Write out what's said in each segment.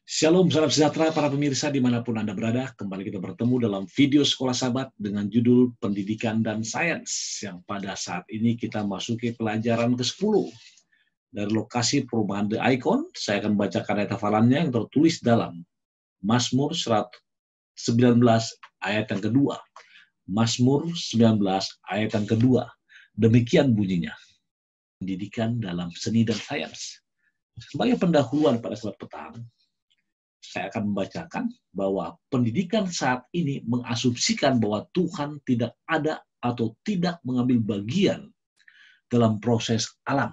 Shalom, salam sejahtera para pemirsa dimanapun Anda berada. Kembali kita bertemu dalam video Sekolah Sahabat dengan judul Pendidikan dan Sains, yang pada saat ini kita masuki pelajaran ke-10. Dari lokasi perumahan The Icon, saya akan membacakan ayat hafalannya yang tertulis dalam Mazmur 19 ayat yang kedua. Mazmur 19 ayat yang kedua. Demikian bunyinya. Pendidikan dalam seni dan sains. Sebagai pendahuluan pada saat petang, saya akan membacakan bahwa pendidikan saat ini mengasumsikan bahwa Tuhan tidak ada atau tidak mengambil bagian dalam proses alam.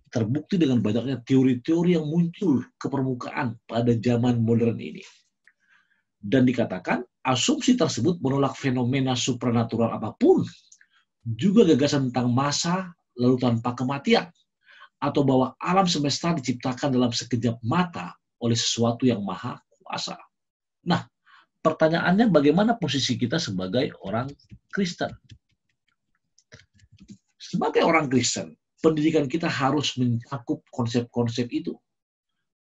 Terbukti dengan banyaknya teori-teori yang muncul ke permukaan pada zaman modern ini. Dan dikatakan asumsi tersebut menolak fenomena supranatural apapun, juga gagasan tentang masa lalu tanpa kematian, atau bahwa alam semesta diciptakan dalam sekejap mata oleh sesuatu yang maha kuasa. Nah, pertanyaannya bagaimana posisi kita sebagai orang Kristen? Sebagai orang Kristen, pendidikan kita harus mencakup konsep-konsep itu.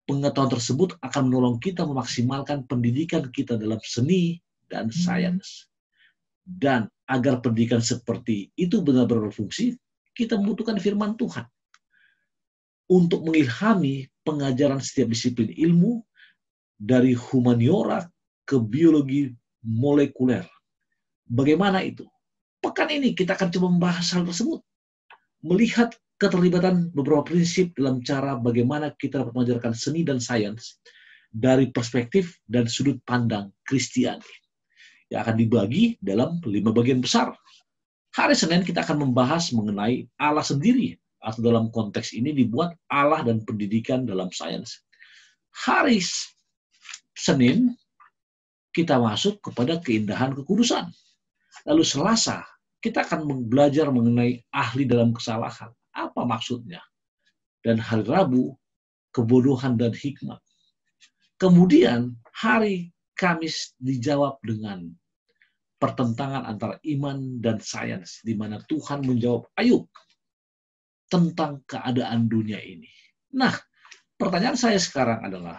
Pengetahuan tersebut akan menolong kita memaksimalkan pendidikan kita dalam seni dan sains. Dan agar pendidikan seperti itu benar-benar berfungsi, kita membutuhkan firman Tuhan untuk mengilhami pengajaran setiap disiplin ilmu, dari humaniora ke biologi molekuler. Bagaimana itu? Pekan ini kita akan coba membahas hal tersebut. Melihat keterlibatan beberapa prinsip dalam cara bagaimana kita dapat mengajarkan seni dan sains dari perspektif dan sudut pandang Kristiani, yang akan dibagi dalam 5 bagian besar. Hari Senin kita akan membahas mengenai Allah sendiri, atau dalam konteks ini dibuat Allah dan pendidikan dalam sains. Hari Senin kita masuk kepada keindahan kekudusan. Lalu Selasa kita akan belajar mengenai ahli dalam kesalahan. Apa maksudnya? Dan hari Rabu kebodohan dan hikmat. Kemudian hari Kamis dijawab dengan pertentangan antara iman dan sains, di mana Tuhan menjawab Ayub tentang keadaan dunia ini. Nah, pertanyaan saya sekarang adalah,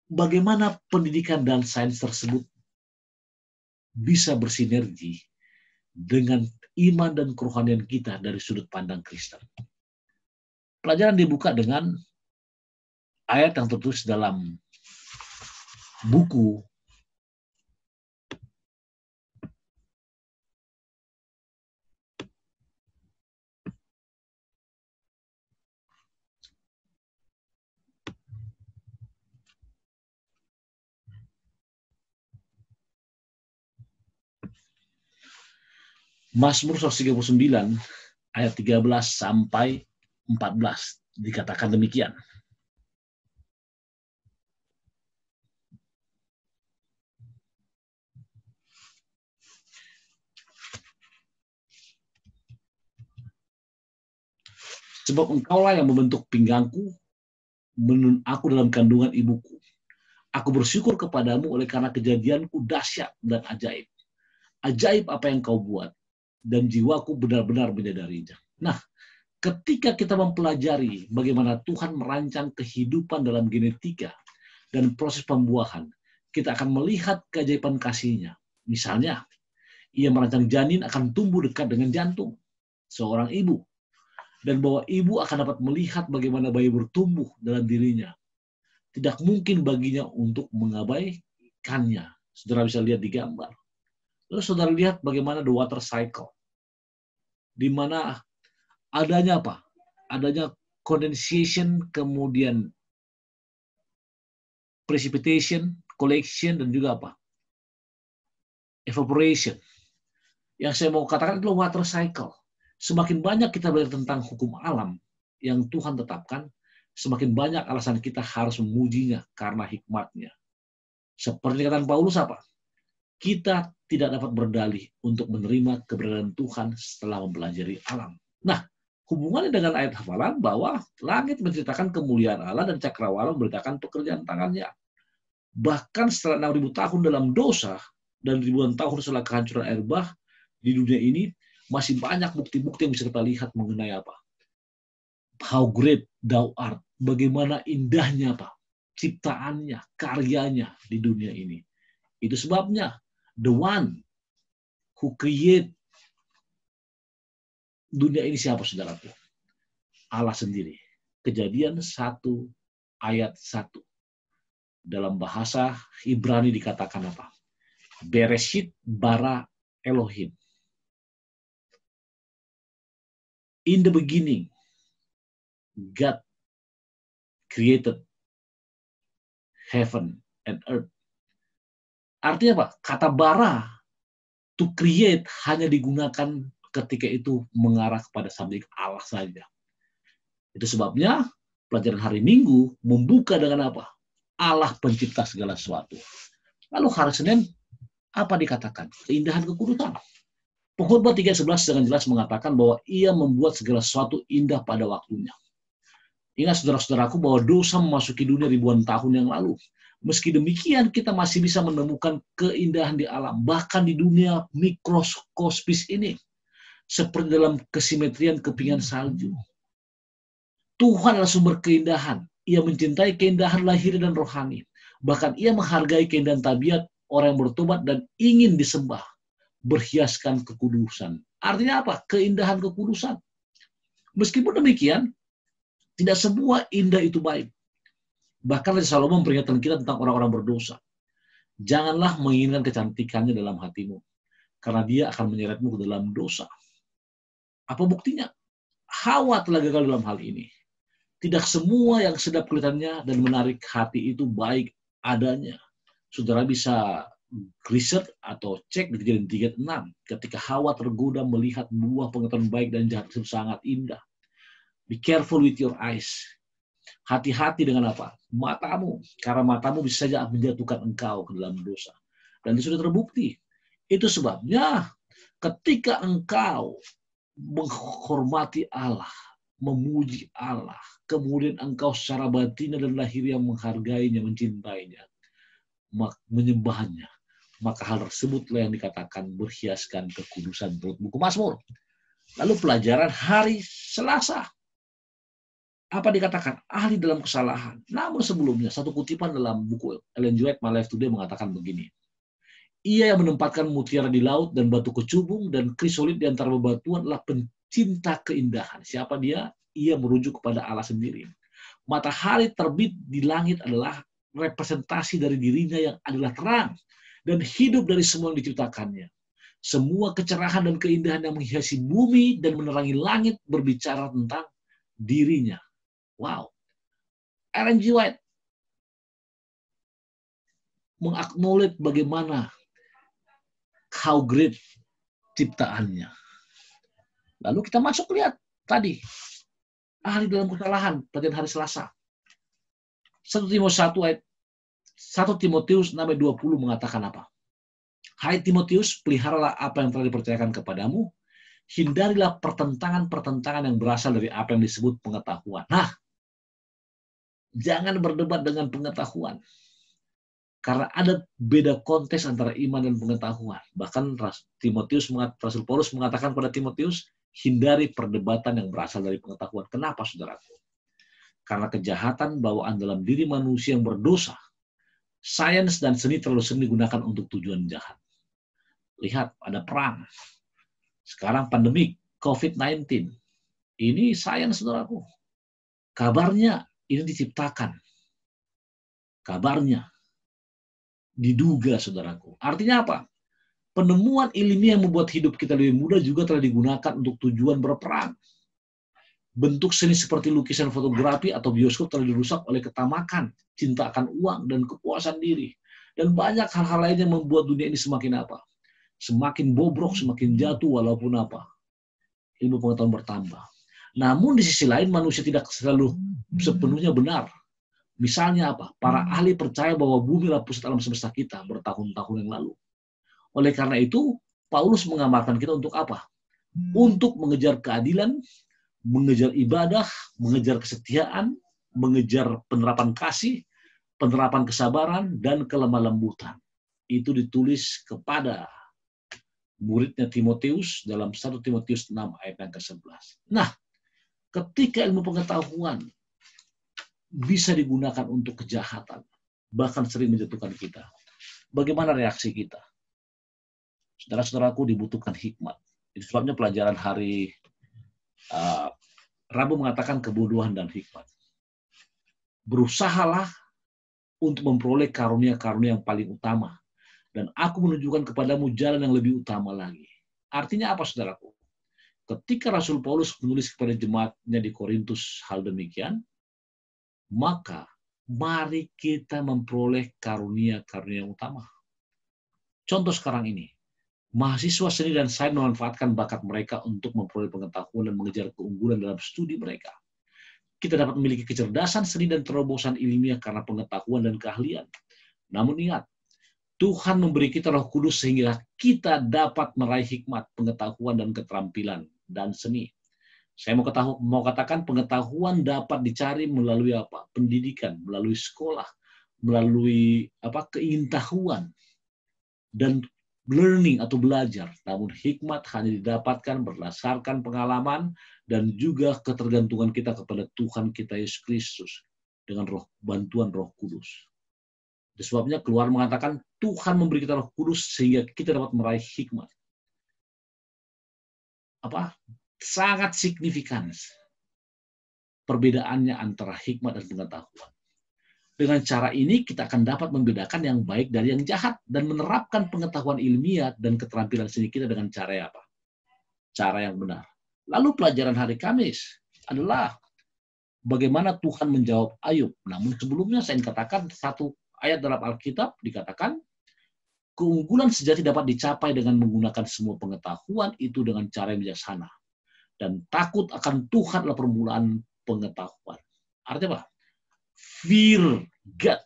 bagaimana pendidikan dan sains tersebut bisa bersinergi dengan iman dan kerohanian kita dari sudut pandang Kristen? Pelajaran dibuka dengan ayat yang tertulis dalam buku Mazmur 139 ayat 13 sampai 14. Dikatakan demikian. Sebab engkaulah yang membentuk pinggangku, menenun aku dalam kandungan ibuku. Aku bersyukur kepadamu oleh karena kejadianku dahsyat dan ajaib. Ajaib apa yang kau buat, dan jiwaku benar-benar menyadarinya. Nah, ketika kita mempelajari bagaimana Tuhan merancang kehidupan dalam genetika dan proses pembuahan, kita akan melihat keajaiban kasih-Nya. Misalnya, Ia merancang janin akan tumbuh dekat dengan jantung seorang ibu, dan bahwa ibu akan dapat melihat bagaimana bayi bertumbuh dalam dirinya. Tidak mungkin baginya untuk mengabaikannya. Saudara bisa lihat di gambar. Lalu saudara lihat bagaimana the water cycle, di mana adanya apa? Adanya condensation, kemudian precipitation, collection, dan juga apa? Evaporation. Yang saya mau katakan itu water cycle. Semakin banyak kita belajar tentang hukum alam yang Tuhan tetapkan, semakin banyak alasan kita harus memujinya karena hikmat-Nya. Seperti kata Paulus apa? Kita tidak dapat berdalih untuk menerima keberadaan Tuhan setelah mempelajari alam. Nah, hubungannya dengan ayat hafalan bahwa langit menceritakan kemuliaan Allah dan cakrawala memberitakan pekerjaan tangannya. Bahkan setelah 6.000 tahun dalam dosa dan ribuan tahun setelah kehancuran air bah di dunia ini, masih banyak bukti-bukti yang bisa kita lihat mengenai apa? how great thou art. Bagaimana indahnya apa? Ciptaannya, karyanya di dunia ini. Itu sebabnya the one who create dunia ini siapa, saudaraku? Allah sendiri. Kejadian 1 ayat 1. Dalam bahasa Ibrani dikatakan apa? Bereshit bara Elohim. In the beginning, God created heaven and earth. Artinya apa? Kata bara, to create, hanya digunakan ketika itu mengarah kepada subjek Allah saja. Itu sebabnya pelajaran hari Minggu membuka dengan apa? Allah pencipta segala sesuatu. Lalu hari Senin, apa dikatakan? Keindahan kekudusan. Pengkhotbah 3:11 dengan jelas mengatakan bahwa ia membuat segala sesuatu indah pada waktunya. Ingat saudara-saudaraku bahwa dosa memasuki dunia ribuan tahun yang lalu. Meski demikian kita masih bisa menemukan keindahan di alam, bahkan di dunia mikroskopis ini. Seperti dalam kesimetrian kepingan salju. Tuhan adalah sumber keindahan. Ia mencintai keindahan lahir dan rohani. Bahkan ia menghargai keindahan tabiat orang yang bertobat dan ingin disembah. Berhiaskan kekudusan. Artinya apa? Keindahan kekudusan. Meskipun demikian, tidak semua indah itu baik. Bahkan Raja Salomo memperingatkan kita tentang orang-orang berdosa. Janganlah menginginkan kecantikannya dalam hatimu, karena dia akan menyeretmu ke dalam dosa. Apa buktinya? Hawa telah gagal dalam hal ini. Tidak semua yang sedap kelihatannya dan menarik hati itu baik adanya. Saudara bisa riset atau cek di Kejadian 3:6 ketika Hawa tergoda melihat buah pengetahuan baik dan jahat itu sangat indah. Be careful with your eyes. Hati-hati dengan apa? Matamu, karena matamu bisa saja menjatuhkan engkau ke dalam dosa. Dan itu sudah terbukti. Itu sebabnya ketika engkau menghormati Allah, memuji Allah, kemudian engkau secara batin dan lahiriah menghargainya, mencintainya, menyembahnya, maka hal tersebutlah yang dikatakan berhiaskan kekudusan menurut buku Mazmur. Lalu pelajaran hari Selasa. Apa dikatakan? Ahli dalam kesalahan. Namun sebelumnya, satu kutipan dalam buku Ellen G. White, My Life Today mengatakan begini. Ia yang menempatkan mutiara di laut dan batu kecubung dan krisolit di antara bebatuan adalah pencinta keindahan. Siapa dia? Ia merujuk kepada Allah sendiri. Matahari terbit di langit adalah representasi dari dirinya yang adalah terang dan hidup dari semua yang diciptakannya. Semua kecerahan dan keindahan yang menghiasi bumi dan menerangi langit berbicara tentang dirinya. Wow. Ellen G. White mengaknowledge bagaimana how great ciptaannya. Lalu kita masuk lihat tadi. Ahli dalam kesalahan, pada hari Selasa. 1 Timotius 6:20 mengatakan apa? Hai Timotius, peliharalah apa yang telah dipercayakan kepadamu. Hindarilah pertentangan-pertentangan yang berasal dari apa yang disebut pengetahuan. Nah, jangan berdebat dengan pengetahuan. Karena ada beda konteks antara iman dan pengetahuan. Bahkan Rasul Paulus mengatakan pada Timotius, hindari perdebatan yang berasal dari pengetahuan. Kenapa, saudaraku? Karena kejahatan bawaan dalam diri manusia yang berdosa, sains dan seni terlalu sering digunakan untuk tujuan jahat. Lihat, ada perang. Sekarang pandemik COVID-19. Ini sains, saudaraku. Kabarnya ini diciptakan. Kabarnya diduga, saudaraku. Artinya apa? Penemuan ilmiah yang membuat hidup kita lebih mudah juga telah digunakan untuk tujuan berperang. Bentuk seni seperti lukisan, fotografi, atau bioskop telah dirusak oleh ketamakan, cinta akan uang, dan kepuasan diri. Dan banyak hal-hal lain yang membuat dunia ini semakin apa? Semakin bobrok, semakin jatuh, walaupun apa? Ilmu pengetahuan bertambah. Namun di sisi lain manusia tidak selalu sepenuhnya benar. Misalnya apa? Para ahli percaya bahwa bumi adalah pusat alam semesta kita bertahun-tahun yang lalu. Oleh karena itu, Paulus mengamarkan kita untuk apa? Untuk mengejar keadilan, mengejar ibadah, mengejar kesetiaan, mengejar penerapan kasih, penerapan kesabaran, dan kelemah lembutan. Itu ditulis kepada muridnya Timotius dalam 1 Timotius 6 ayat yang ke-11. Nah, Ketika ilmu pengetahuan bisa digunakan untuk kejahatan, bahkan sering menjatuhkan kita, bagaimana reaksi kita? Saudara-saudaraku, dibutuhkan hikmat. Itu sebabnya pelajaran hari Rabu mengatakan kebodohan dan hikmat. Berusahalah untuk memperoleh karunia-karunia yang paling utama. Dan aku menunjukkan kepadamu jalan yang lebih utama lagi. Artinya apa, saudaraku? Ketika Rasul Paulus menulis kepada jemaatnya di Korintus hal demikian, maka mari kita memperoleh karunia-karunia yang utama. Contoh sekarang ini, mahasiswa seni dan sains memanfaatkan bakat mereka untuk memperoleh pengetahuan dan mengejar keunggulan dalam studi mereka. Kita dapat memiliki kecerdasan seni dan terobosan ilmiah karena pengetahuan dan keahlian. Namun ingat, Tuhan memberi kita Roh Kudus sehingga kita dapat meraih hikmat, pengetahuan, dan keterampilan dan seni. Saya mau katakan pengetahuan dapat dicari melalui apa? Pendidikan, melalui sekolah, melalui keingintahuan dan learning atau belajar. Namun hikmat hanya didapatkan berdasarkan pengalaman dan juga ketergantungan kita kepada Tuhan kita Yesus Kristus dengan bantuan Roh Kudus. Sebabnya Keluaran mengatakan Tuhan memberi kita Roh Kudus sehingga kita dapat meraih hikmat. Sangat signifikan perbedaannya antara hikmat dan pengetahuan. Dengan cara ini kita akan dapat membedakan yang baik dari yang jahat dan menerapkan pengetahuan ilmiah dan keterampilan seni kita dengan cara apa? Cara yang benar. Lalu pelajaran hari Kamis adalah bagaimana Tuhan menjawab Ayub. Namun sebelumnya saya katakan satu ayat dalam Alkitab dikatakan, keunggulan sejati dapat dicapai dengan menggunakan semua pengetahuan itu dengan cara yang bijaksana. Dan takut akan Tuhan adalah permulaan pengetahuan. Artinya apa? Fear God.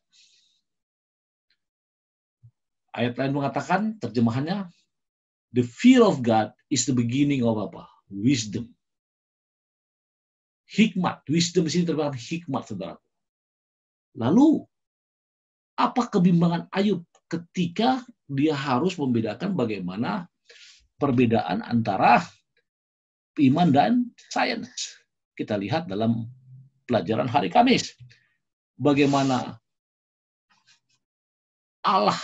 Ayat lain mengatakan, terjemahannya, the fear of God is the beginning of apa? Wisdom. Hikmat. Wisdom di sini terjemahan hikmat, saudara. Lalu, apa kebimbangan Ayub ketika dia harus membedakan bagaimana perbedaan antara iman dan sains? Kita lihat dalam pelajaran hari Kamis. Bagaimana Allah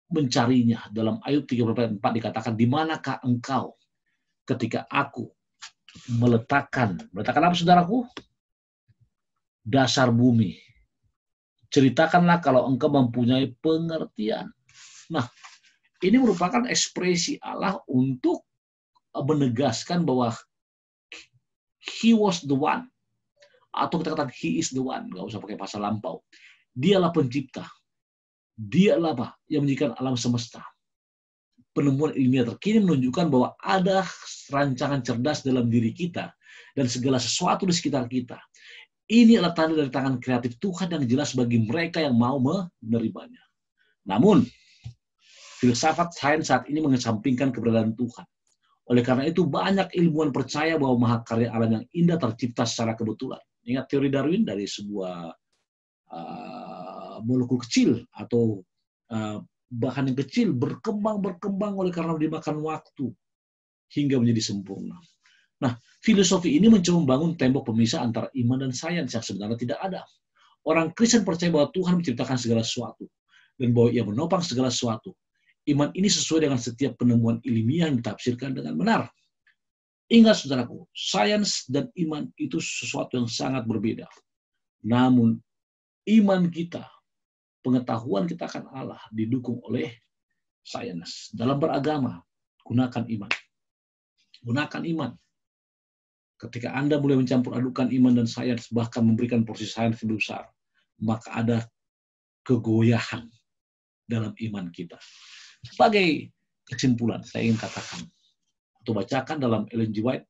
mencarinya. Dalam Ayub 34 dikatakan, di manakah engkau ketika aku meletakkan apa, saudaraku? Dasar bumi. Ceritakanlah kalau engkau mempunyai pengertian. Nah, ini merupakan ekspresi Allah untuk menegaskan bahwa He was the one. Atau kita katakan He is the one. Nggak usah pakai pasal lampau. Dialah pencipta. Dialah apa? Yang menjadikan alam semesta. Penemuan ilmiah terkini menunjukkan bahwa ada rancangan cerdas dalam diri kita dan segala sesuatu di sekitar kita. Ini adalah tanda dari tangan kreatif Tuhan yang jelas bagi mereka yang mau menerimanya. Namun, filsafat sains saat ini mengesampingkan keberadaan Tuhan. Oleh karena itu, banyak ilmuwan percaya bahwa mahakarya alam yang indah tercipta secara kebetulan. Ingat teori Darwin dari sebuah molekul kecil atau bahan yang kecil berkembang oleh karena dimakan waktu hingga menjadi sempurna. Nah, filosofi ini mencoba membangun tembok pemisah antara iman dan sains yang sebenarnya tidak ada. Orang Kristen percaya bahwa Tuhan menciptakan segala sesuatu dan bahwa Ia menopang segala sesuatu. Iman ini sesuai dengan setiap penemuan ilmiah yang ditafsirkan dengan benar. Ingat, saudaraku, sains dan iman itu sesuatu yang sangat berbeda. Namun, iman kita, pengetahuan kita akan Allah didukung oleh sains. Dalam beragama, gunakan iman. Gunakan iman. Ketika Anda mulai mencampur adukan iman dan sains, bahkan memberikan porsi sains lebih besar, maka ada kegoyahan dalam iman kita. Sebagai kesimpulan, saya ingin katakan, atau bacakan dalam Ellen G. White,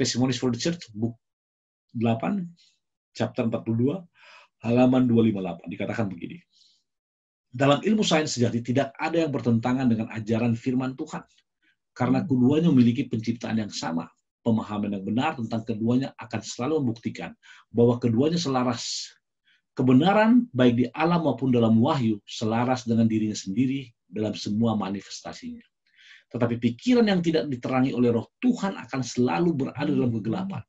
Testimonies for the Church, buku 8, chapter 42, halaman 258, dikatakan begini. Dalam ilmu sains sejati, tidak ada yang bertentangan dengan ajaran firman Tuhan, karena keduanya memiliki penciptaan yang sama. Pemahaman yang benar tentang keduanya akan selalu membuktikan bahwa keduanya selaras. Kebenaran baik di alam maupun dalam wahyu selaras dengan dirinya sendiri dalam semua manifestasinya. Tetapi pikiran yang tidak diterangi oleh Roh Tuhan akan selalu berada dalam kegelapan.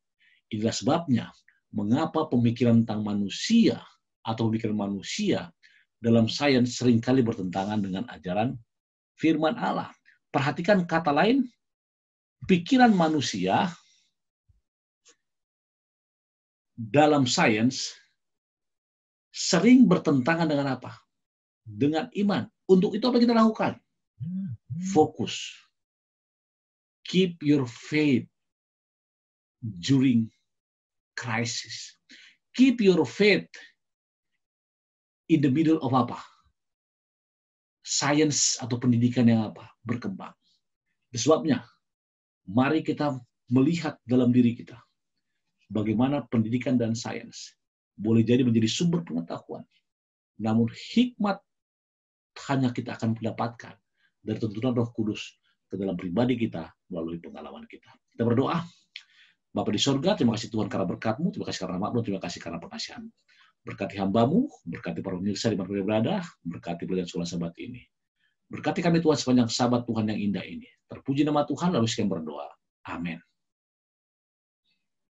Inilah sebabnya mengapa pemikiran tentang manusia atau pemikiran manusia dalam sains seringkali bertentangan dengan ajaran firman Allah. Perhatikan kata lain, pikiran manusia dalam sains sering bertentangan dengan apa? Dengan iman. Untuk itu apa kita lakukan? Fokus. Keep your faith during crisis. Keep your faith in the middle of apa? Sains atau pendidikan yang apa? Berkembang. Sebabnya, mari kita melihat dalam diri kita bagaimana pendidikan dan sains boleh jadi menjadi sumber pengetahuan. Namun hikmat hanya kita akan mendapatkan dari tuntunan Roh Kudus ke dalam pribadi kita melalui pengalaman kita. Kita berdoa. Bapa di sorga, terima kasih Tuhan karena berkat-Mu, terima kasih karena rahmat-Mu, terima kasih karena pengasihan-Mu. Berkati hamba-Mu, berkati para pemirsa di mana mereka berada, berkati pelajaran sholat sabat ini. Berkati kami Tuhan sepanjang sabat Tuhan yang indah ini. Terpuji nama Tuhan, lalu sekian berdoa. Amin.